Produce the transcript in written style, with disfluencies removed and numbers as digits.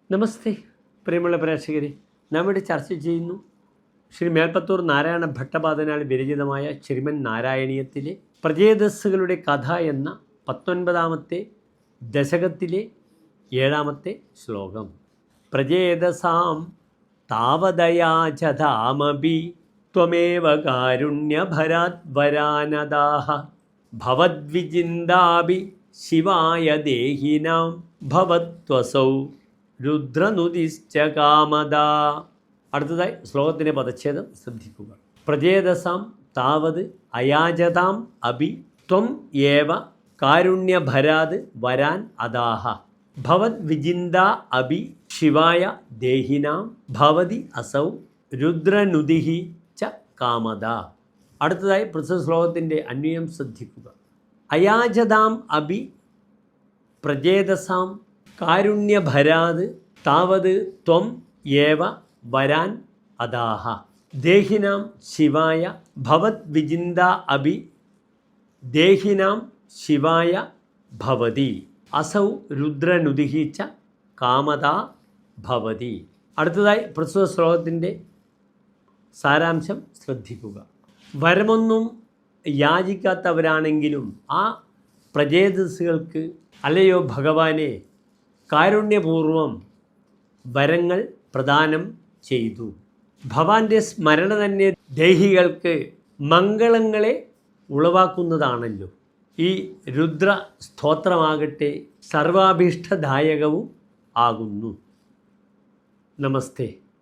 നമസ്തേ പ്രിയമുള്ള പ്രേക്ഷകരെ, നാം ഇവിടെ ചർച്ച ചെയ്യുന്നു ശ്രീ മേൽപ്പത്തൂർ നാരായണ ഭട്ടപാദനാൽ വിരചിതമായ ശ്രീമൻ നാരായണീയത്തിലെ പ്രജേതസ്സുകളുടെ കഥ എന്ന 19ാമത്തെ ദശകത്തിലെ 7ാമത്തെ ശ്ലോകം. പ്രജേതസാം താവദയാചതാമപി ത്വമേവ കാരുണ്യഭരാത് വരാനദാഹ ഭവദ്വിചിന്താഭി ശിവായ ദേഹിനാം ഭവത്വസൗ രുദ്രനുദിശ്ച കാമദ. അടുത്തതായി ശ്ലോകത്തിൻ്റെ പദച്ഛേദം ശ്രദ്ധിക്കുക. പ്രജേതസാം താവത് അയാചതാം അഭി ത്വം ഏവ കാരുണ്യഭരാത് വരാൻ അദാഹ ഭവത് വിജിന്ത അഭി ശിവായ ദേഹിനാം ഭവതി അസൗ രുദ്രനുദിഹി ച കാമദ. അടുത്തതായി പ്രസ്തുത ശ്ലോകത്തിൻ്റെ അന്വയം ശ്രദ്ധിക്കുക. അയാചതാം അഭി പ്രജേതസാം കാരുണ്യഭരാത് താവത് ത്വം ഏവ വരാൻ അദാഹ ദേഹിനാം ശിവായ ഭവത് വിജിന്ത അഭി ദേഹിനാം ശിവായ ഭവതി അസൗ രുദ്രനുദിഹി ച കാമദ ഭവതി. അടുത്തതായി പ്രസ്തുത ശ്ലോകത്തിൻ്റെ സാരാംശം ശ്രദ്ധിക്കുക. വരമൊന്നും യാചിക്കാത്തവരാണെങ്കിലും ആ പ്രജേതസ്സുകൾക്ക് അല്ലയോ ഭഗവാനെ കാരുണ്യപൂർവം വരങ്ങൾ പ്രദാനം ചെയ്തു. ഭവാന്റെ സ്മരണ തന്നെ ദേഹികൾക്ക് മംഗളങ്ങളെ ഉളവാക്കുന്നതാണല്ലോ. ഈ രുദ്ര സ്തോത്രമാകട്ടെ സർവാഭീഷ്ടദായകവും ആകുന്നു. നമസ്തേ.